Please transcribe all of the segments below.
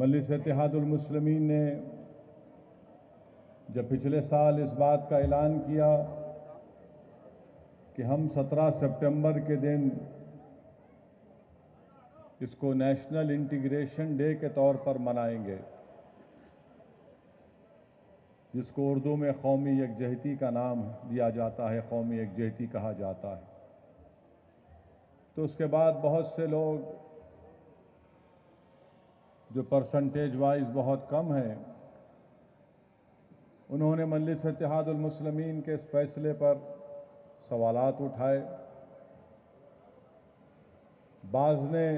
مجلس اتحاد المسلمین نے جب پچھلے سال اس بات کا اعلان کیا کہ ہم 17 سپٹمبر کے دن اس کو نیشنل انٹیگریشن ڈے کے طور پر منائیں گے، جس کو اردو میں قومی یکجہتی کا نام دیا جاتا ہے، قومی یکجہتی کہا جاتا ہے، تو اس کے بعد بہت سے لوگ جو پرسنٹیج وائز بہت کم ہیں، انہوں نے مجلس اتحاد المسلمین کے اس فیصلے پر سوالات اٹھائے۔ بعض نے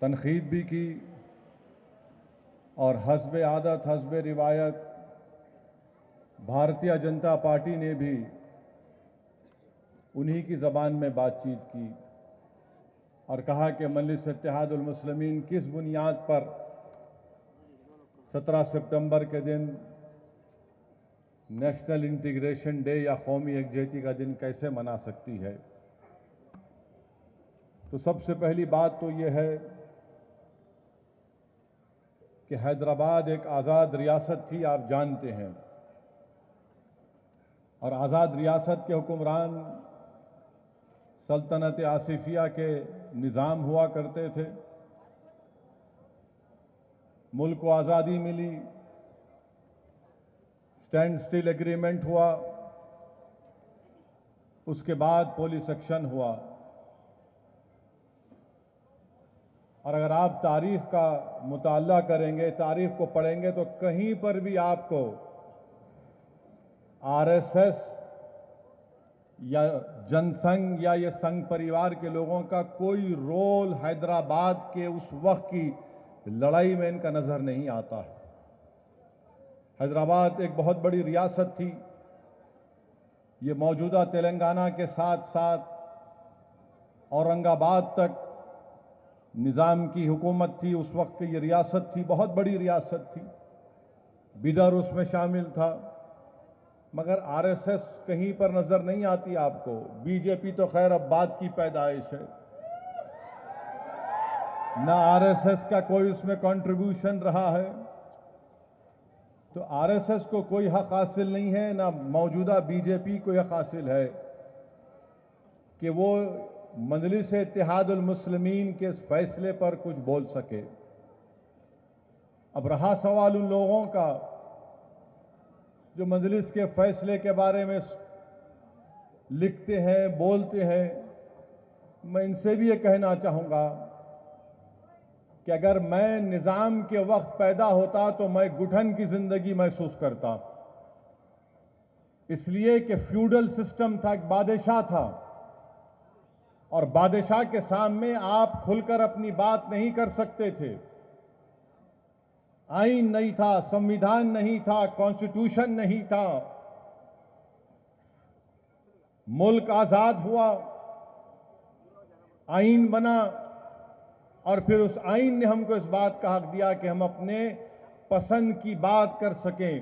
تنقید بھی کی اور حسب عادت حسب روایت بھارتیہ جنتا پارٹی نے بھی انہی کی زبان میں بات چیت کی اور کہا کہ مجلس اتحاد المسلمین کس بنیاد پر 17 سپٹمبر کے دن نیشنل انٹیگریشن ڈے یا قومی یکجہتی کا دن کیسے منا سکتی ہے۔ تو سب سے پہلی بات تو یہ ہے کہ حیدرآباد ایک آزاد ریاست تھی، آپ جانتے ہیں، اور آزاد ریاست کے حکمران سلطنت آصفیہ کے نظام ہوا کرتے تھے۔ ملک کو آزادی ملی، اسٹینڈ سٹل ایگریمنٹ ہوا، اس کے بعد پولیس ایکشن ہوا، اور اگر آپ تاریخ کا مطالعہ کریں گے، تاریخ کو پڑھیں گے، تو کہیں پر بھی آپ کو آر ایس ایس یا جن سنگھ یا یہ سنگھ پریوار کے لوگوں کا کوئی رول حیدرآباد کے اس وقت کی لڑائی میں ان کا نظر نہیں آتا ہے۔ حیدرآباد ایک بہت بڑی ریاست تھی، یہ موجودہ تلنگانہ کے ساتھ ساتھ اورنگ آباد تک نظام کی حکومت تھی۔ اس وقت کی یہ ریاست تھی، بہت بڑی ریاست تھی، بیدر اس میں شامل تھا، مگر آر ایس ایس کہیں پر نظر نہیں آتی آپ کو۔ بی جے پی تو خیر اب بعد کی پیدائش ہے، نہ آر ایس ایس کا کوئی اس میں کنٹریبیوشن رہا ہے، تو آر ایس ایس کو کوئی حق حاصل نہیں ہے، نہ موجودہ بی جے پی کو حق حاصل ہے کہ وہ مجلس اتحاد المسلمین کے اس فیصلے پر کچھ بول سکے۔ اب رہا سوال ان لوگوں کا جو مجلس کے فیصلے کے بارے میں لکھتے ہیں، بولتے ہیں، میں ان سے بھی یہ کہنا چاہوں گا کہ اگر میں نظام کے وقت پیدا ہوتا تو میں گٹھن کی زندگی محسوس کرتا، اس لیے کہ فیوڈل سسٹم تھا، ایک بادشاہ تھا، اور بادشاہ کے سامنے آپ کھل کر اپنی بات نہیں کر سکتے تھے۔ آئین نہیں تھا، سمویدھان نہیں تھا، کانسٹیٹیوشن نہیں تھا۔ ملک آزاد ہوا، آئین بنا، اور پھر اس آئین نے ہم کو اس بات کا حق دیا کہ ہم اپنے پسند کی بات کر سکیں۔